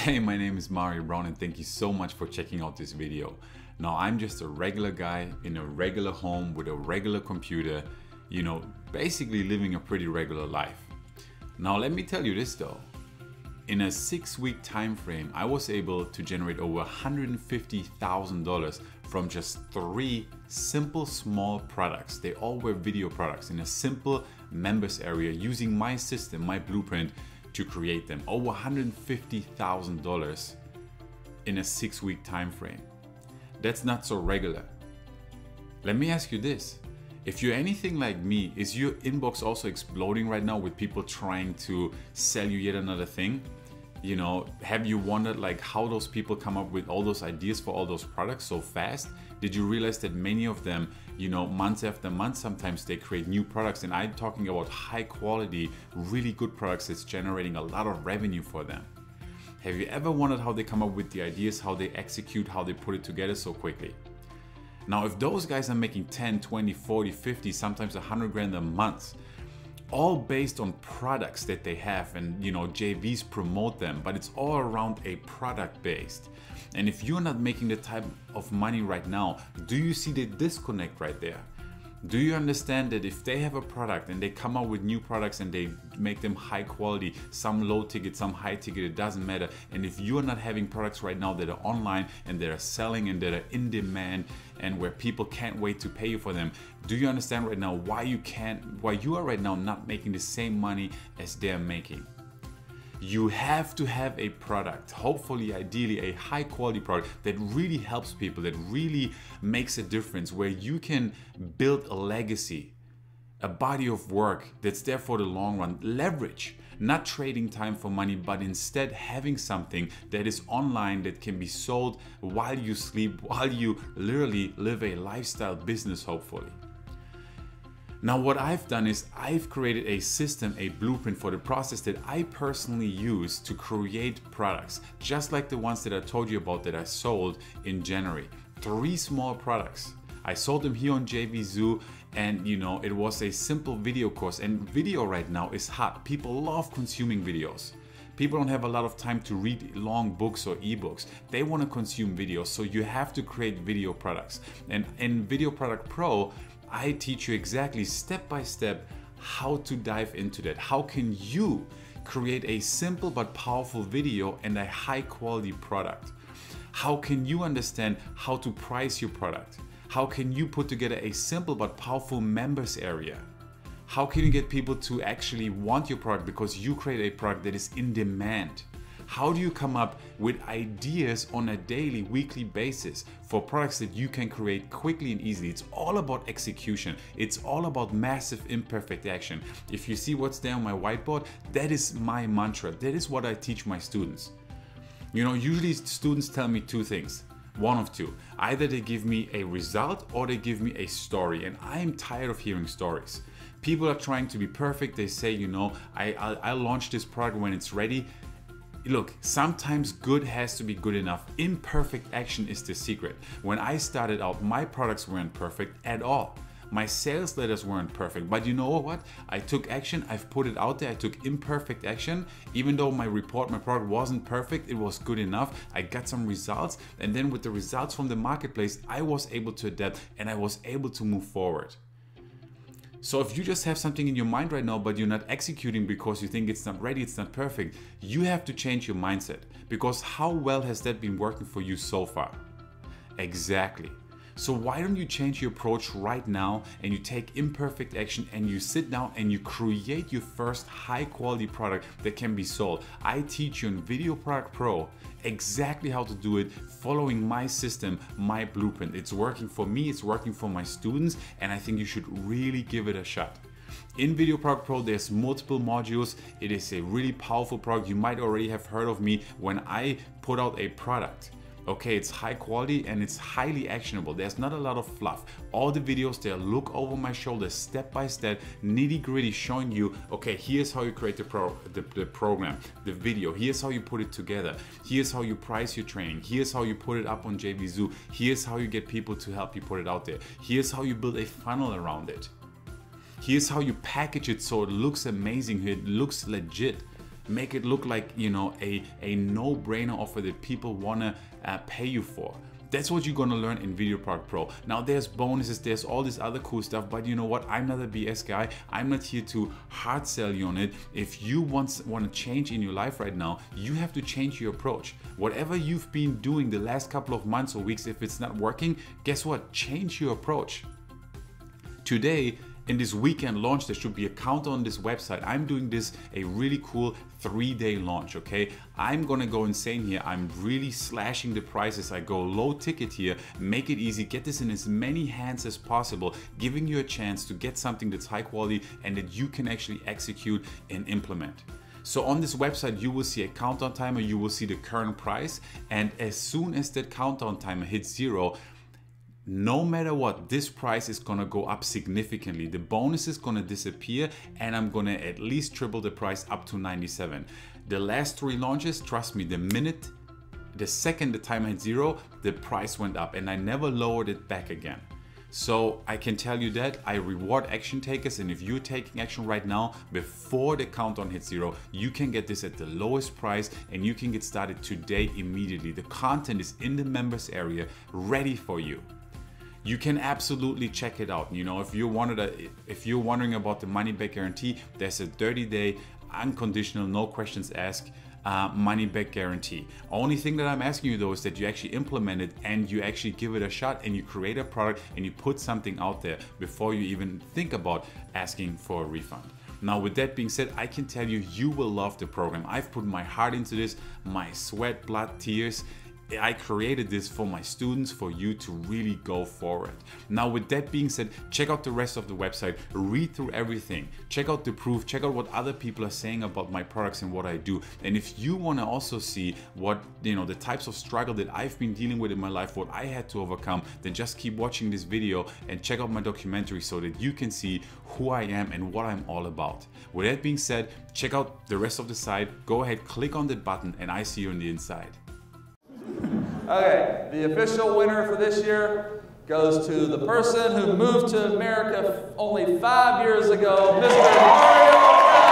Hey, my name is Mario Brown and thank you so much for checking out this video. Now, I'm just a regular guy in a regular home with a regular computer, basically living a pretty regular life. Now, let me tell you this though. In a 6-week time frame, I was able to generate over $150,000 from just 3 simple small products. They all were video products in a simple members area using my system, my blueprint, to create them. Over $150,000 in a 6-week time frame. That's not so regular. Let me ask you this. If you're anything like me, is your inbox also exploding right now with people trying to sell you yet another thing? Have you wondered how those people come up with all those ideas for all those products so fast? Did you realize that many of them, months after month, sometimes they create new products, and I'm talking about high quality, really good products that's generating a lot of revenue for them. Have you ever wondered how they come up with the ideas, how they execute, how they put it together so quickly? Now, if those guys are making 10, 20, 40, 50, sometimes 100 grand a month, all based on products that they have, and JVs promote them, but it's all around a product based. And if you're not making the type of money right now, do you see the disconnect right there? Do you understand that if they have a product and they come out with new products and they make them high quality, some low ticket, some high ticket, it doesn't matter. And if you are not having products right now that are online and that are selling and that are in demand and where people can't wait to pay you for them, do you understand right now why you are right now not making the same money as they're making? You have to have a product, hopefully, ideally, a high quality product that really helps people, that really makes a difference, where you can build a legacy, a body of work that's there for the long run. Leverage, not trading time for money, but instead having something that is online that can be sold while you sleep, while you literally live a lifestyle business, hopefully. Now, what I've done is I've created a system, a blueprint for the process that I personally use to create products, just like the ones that I told you about that I sold in January. 3 small products. I sold them here on JVZoo, and it was a simple video course, and video right now is hot. People love consuming videos. People don't have a lot of time to read long books or ebooks. They want to consume videos, so you have to create video products. And in Video Product Pro, I teach you exactly step by step how to dive into that. How can you create a simple but powerful video and a high quality product? How can you understand how to price your product? How can you put together a simple but powerful members area? How can you get people to actually want your product because you create a product that is in demand? How do you come up with ideas on a daily, weekly basis for products that you can create quickly and easily? It's all about execution. It's all about massive imperfect action. If you see what's there on my whiteboard, that is my mantra. That is what I teach my students. Usually students tell me 2 things. One of 2. Either they give me a result or they give me a story, and I am tired of hearing stories. People are trying to be perfect. They say, I'll launch this product when it's ready. Look, sometimes good has to be good enough. Imperfect action is the secret. When I started out, my products weren't perfect at all. My sales letters weren't perfect, but you know what? I took action, I've put it out there, I took imperfect action. Even though my product wasn't perfect, it was good enough. I got some results, and then with the results from the marketplace, I was able to adapt and I was able to move forward. So if you just have something in your mind right now, but you're not executing because you think it's not ready, it's not perfect, you have to change your mindset, because how well has that been working for you so far? Exactly. So why don't you change your approach right now and you take imperfect action and you sit down and you create your first high quality product that can be sold. I teach you in Video Product Pro exactly how to do it, following my system, my blueprint. It's working for me, it's working for my students, and I think you should really give it a shot. In Video Product Pro, there's multiple modules. It is a really powerful product. You might already have heard of me when I put out a product. Okay, it's high quality and it's highly actionable. There's not a lot of fluff. All the videos there look over my shoulder, step by step, nitty gritty, showing you, okay, here's how you create the program, the video. Here's how you put it together. Here's how you price your training. Here's how you put it up on JVZoo. Here's how you get people to help you put it out there. Here's how you build a funnel around it. Here's how you package it so it looks amazing, it looks legit. Make it look like, you know, a no-brainer offer that people wanna pay you for. That's what you're gonna learn in Video Product Pro. Now there's bonuses, there's all this other cool stuff, but you know what? I'm not a BS guy. I'm not here to hard sell you on it. If you want to change in your life right now, you have to change your approach. Whatever you've been doing the last couple of months or weeks, if it's not working, guess what? Change your approach. Today, in this weekend launch, there should be a countdown on this website. I'm doing this a really cool 3-day launch, okay? I'm gonna go insane here. I'm really slashing the prices. I go low ticket here, make it easy, get this in as many hands as possible, giving you a chance to get something that's high quality and that you can actually execute and implement. So on this website, you will see a countdown timer, you will see the current price, and as soon as that countdown timer hits 0, no matter what, this price is gonna go up significantly. The bonus is gonna disappear, and I'm gonna at least triple the price up to 97. The last 3 launches, trust me, the second the timer hit 0, the price went up, and I never lowered it back again. So I can tell you that I reward action takers, and if you're taking action right now before the countdown hits 0, you can get this at the lowest price and you can get started today immediately. The content is in the members area ready for you. You can absolutely check it out. You know, if you're wondering about the money back guarantee, there's a 30-day unconditional, no questions asked money back guarantee. Only thing that I'm asking you though is that you actually implement it and you actually give it a shot and you create a product and you put something out there before you even think about asking for a refund. Now with that being said, I can tell you, you will love the program. I've put my heart into this, my sweat, blood, tears. I created this for my students, for you to really go forward. Now with that being said, check out the rest of the website, read through everything, check out the proof, check out what other people are saying about my products and what I do. And if you want to also see what, you know, the types of struggle that I've been dealing with in my life, what I had to overcome, then just keep watching this video and check out my documentary so that you can see who I am and what I'm all about. With that being said, check out the rest of the site, go ahead, click on that button, and I see you on the inside. Okay, the official winner for this year goes to the person who moved to America only 5 years ago, Mr. Mario Brown.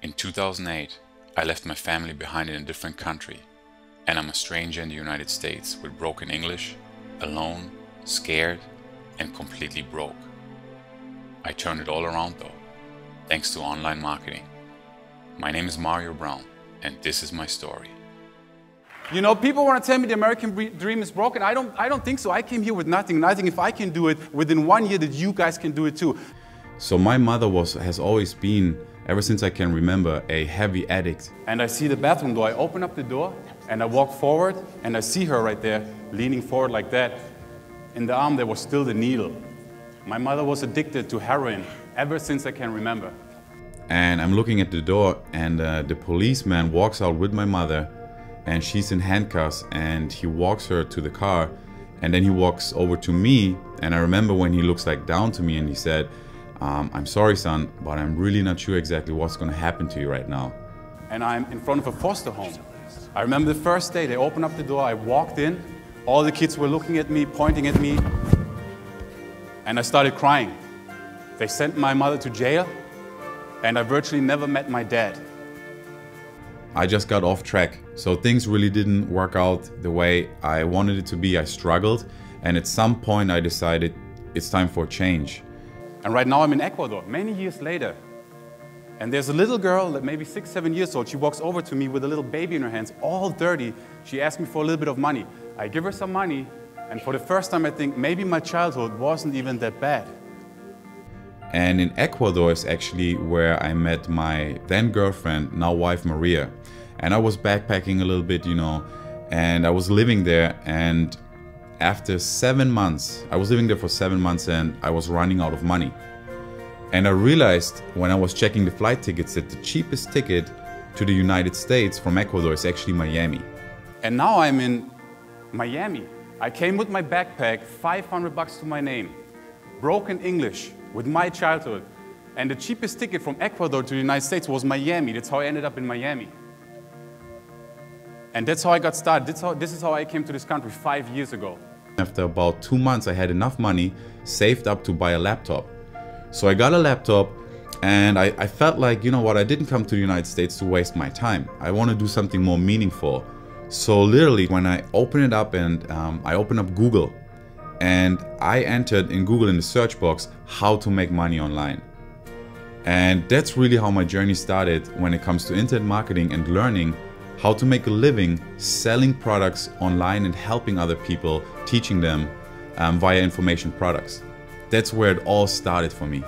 In 2008, I left my family behind in a different country. And I'm a stranger in the United States with broken English, alone, scared, and completely broke. I turned it all around though, thanks to online marketing. My name is Mario Brown, and this is my story. You know, people want to tell me the American dream is broken. I don't think so. I came here with nothing, and I think if I can do it within 1 year, that you guys can do it too. So my mother has always been, ever since I can remember, a heavy addict. And I see the bathroom door. I open up the door, and I walk forward, and I see her right there, leaning forward like that. In the arm, there was still the needle. My mother was addicted to heroin ever since I can remember. And I'm looking at the door, and the policeman walks out with my mother, and she's in handcuffs, and he walks her to the car, and then he walks over to me, and I remember when he looks like down to me, and he said, I'm sorry, son, but I'm really not sure exactly what's going to happen to you right now. And I'm in front of a foster home. I remember the first day, they opened up the door, I walked in, all the kids were looking at me, pointing at me, and I started crying. They sent my mother to jail, and I virtually never met my dad. I just got off track, so things really didn't work out the way I wanted it to be. I struggled, and at some point I decided it's time for a change. And right now I'm in Ecuador, many years later. And there's a little girl, that maybe 6, 7 years old. She walks over to me with a little baby in her hands, all dirty. She asks me for a little bit of money. I give her some money, and for the first time I think maybe my childhood wasn't even that bad. And in Ecuador is actually where I met my then girlfriend, now wife Maria. And I was backpacking a little bit, you know, and I was living there, and after 7 months, I was living there for 7 months, and I was running out of money. And I realized when I was checking the flight tickets that the cheapest ticket to the United States from Ecuador is actually Miami. And now I'm in Miami. I came with my backpack, 500 bucks to my name, broken English with my childhood. And the cheapest ticket from Ecuador to the United States was Miami. That's how I ended up in Miami. And that's how I got started. This is how I came to this country 5 years ago. After about 2 months, I had enough money saved up to buy a laptop. So I got a laptop, and I felt like, you know what, I didn't come to the United States to waste my time. I want to do something more meaningful. So literally, when I opened it up and I opened up Google, and I entered in Google in the search box, how to make money online. And that's really how my journey started when it comes to internet marketing and learning how to make a living selling products online and helping other people, teaching them via information products. That's where it all started for me.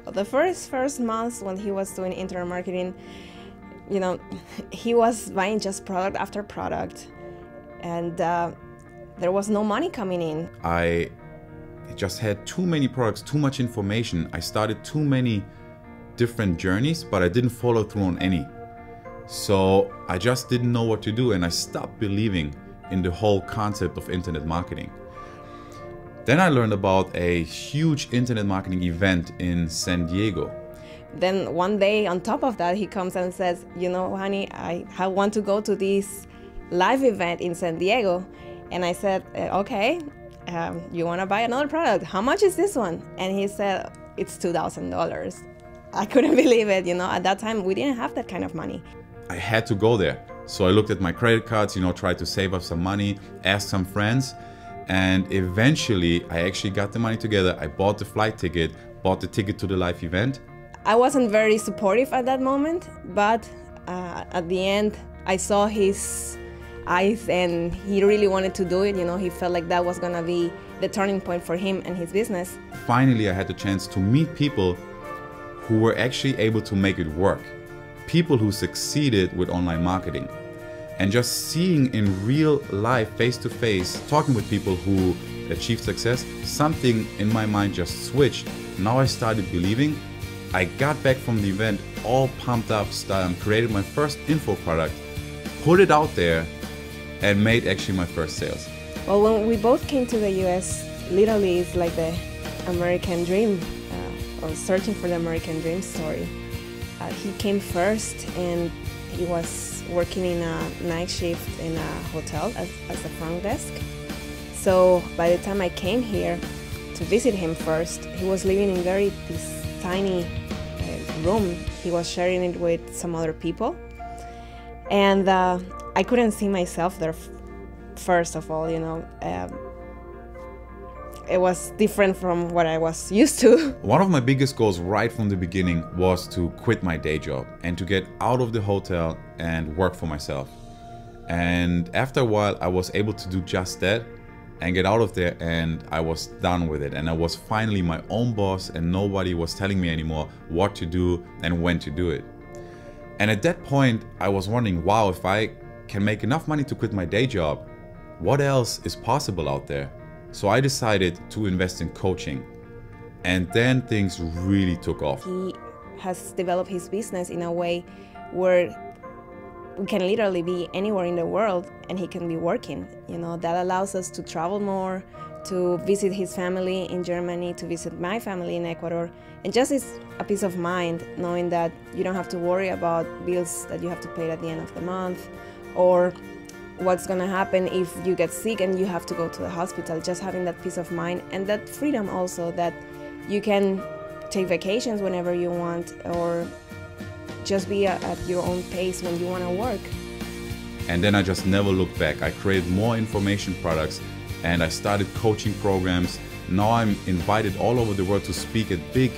The first months when he was doing internet marketing, you know, he was buying just product after product, and there was no money coming in. I just had too many products, too much information. I started too many different journeys, but I didn't follow through on any. So I just didn't know what to do, and I stopped believing in the whole concept of internet marketing. Then I learned about a huge internet marketing event in San Diego. Then one day on top of that, he comes and says, you know, honey, I want to go to this live event in San Diego. And I said, okay, you want to buy another product? How much is this one? And he said, it's $2,000. I couldn't believe it, you know. At that time, we didn't have that kind of money. I had to go there. So I looked at my credit cards, you know, tried to save up some money, asked some friends, and eventually I actually got the money together. I bought the flight ticket, bought the ticket to the live event. I wasn't very supportive at that moment, but at the end, I saw his eyes and he really wanted to do it. You know, he felt like that was gonna be the turning point for him and his business. Finally, I had the chance to meet people who were actually able to make it work. People who succeeded with online marketing. And just seeing in real life, face to face, talking with people who achieved success, something in my mind just switched. Now I started believing. I got back from the event all pumped up, created my first info product, put it out there, and made actually my first sales. Well, when we both came to the US, literally it's like the American dream, or searching for the American dream story. He came first and he was working in a night shift in a hotel as a front desk. So by the time I came here to visit him first, he was living in this tiny room. He was sharing it with some other people. And I couldn't see myself there, first of all, you know. It was different from what I was used to. One of my biggest goals right from the beginning was to quit my day job and to get out of the hotel and work for myself. And after a while, I was able to do just that and get out of there, and I was done with it. And I was finally my own boss, and nobody was telling me anymore what to do and when to do it. And at that point, I was wondering, wow, if I can make enough money to quit my day job, what else is possible out there? So I decided to invest in coaching, and then things really took off. He has developed his business in a way where we can literally be anywhere in the world and he can be working. You know, that allows us to travel more, to visit his family in Germany, to visit my family in Ecuador, and just it's a peace of mind knowing that you don't have to worry about bills that you have to pay at the end of the month, or what's gonna happen if you get sick and you have to go to the hospital. Just having that peace of mind and that freedom also, that you can take vacations whenever you want, or just be at your own pace when you want to work. And then I just never looked back. I created more information products and I started coaching programs. Now I'm invited all over the world to speak at big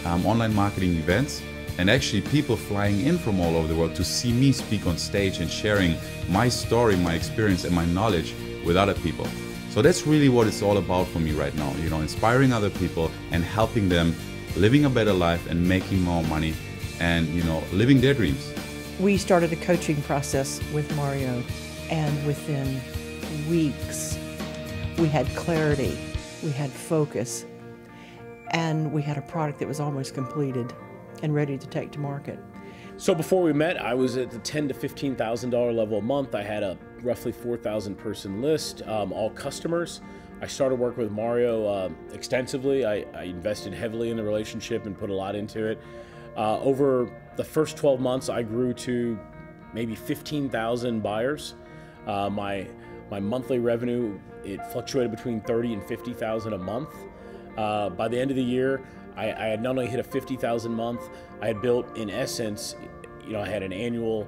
online marketing events, and actually people flying in from all over the world to see me speak on stage and sharing my story, my experience and my knowledge with other people. So that's really what it's all about for me right now, you know, inspiring other people and helping them living a better life and making more money and, you know, living their dreams. We started a coaching process with Mario, and within weeks we had clarity, we had focus, and we had a product that was almost completed and ready to take to market. So before we met, I was at the $10,000 to $15,000 level a month. I had a roughly 4,000 person list, all customers. I started working with Mario extensively. I invested heavily in the relationship and put a lot into it. Over the first 12 months, I grew to maybe 15,000 buyers. My monthly revenue, it fluctuated between 30 and 50,000 a month. By the end of the year, I had not only hit a 50,000 month, I had built, in essence, I had an annual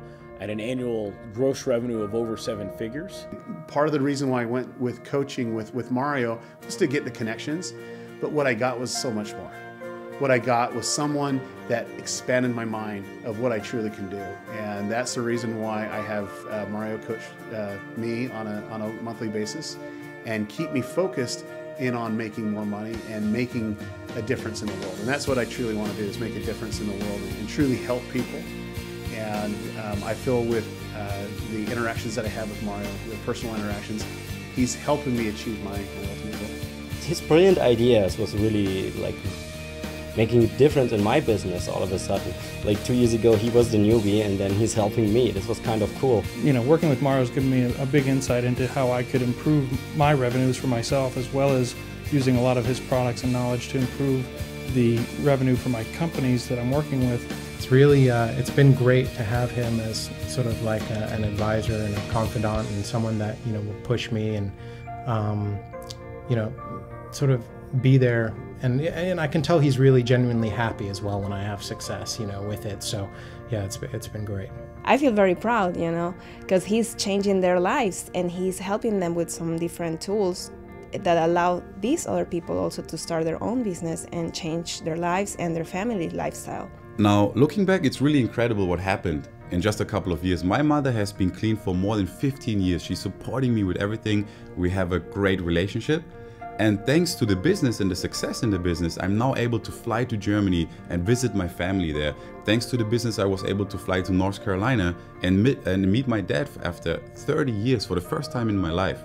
gross revenue of over 7 figures. Part of the reason why I went with coaching with Mario was to get the connections, but what I got was so much more. What I got was someone that expanded my mind of what I truly can do, and that's the reason why I have Mario coach me on a monthly basis and keep me focused in on making more money and making a difference in the world. And that's what I truly want to do, is make a difference in the world and truly help people. And I feel with the interactions that I have with Mario, the personal interactions, he's helping me achieve my ultimate goal. His brilliant ideas was really like making a difference in my business all of a sudden. Like 2 years ago he was the newbie and then he's helping me. This was kind of cool. Working with Mario's given me a big insight into how I could improve my revenues for myself, as well as using a lot of his products and knowledge to improve the revenue for my companies that I'm working with. It's really, it's been great to have him as sort of like an advisor and a confidant and someone that, will push me and, sort of be there. And I can tell he's really genuinely happy as well when I have success, with it. So yeah, it's been great. I feel very proud, because he's changing their lives and he's helping them with some different tools that allow these other people also to start their own business and change their lives and their family lifestyle. Now, looking back, it's really incredible what happened in just a couple of years. My mother has been clean for more than 15 years. She's supporting me with everything. We have a great relationship. And thanks to the business and the success in the business, I'm now able to fly to Germany and visit my family there. Thanks to the business, I was able to fly to North Carolina and meet my dad after 30 years for the first time in my life.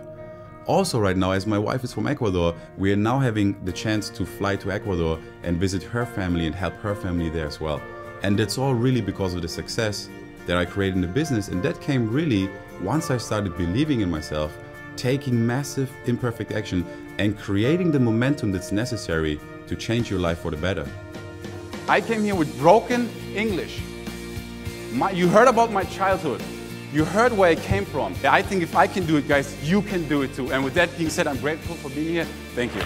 Also right now, as my wife is from Ecuador, we are now having the chance to fly to Ecuador and visit her family and help her family there as well. And that's all really because of the success that I created in the business. And that came really once I started believing in myself, taking massive imperfect action and creating the momentum that's necessary to change your life for the better. I came here with broken English. You heard about my childhood. You heard where I came from. I think if I can do it, guys, you can do it too. And with that being said, I'm grateful for being here. Thank you.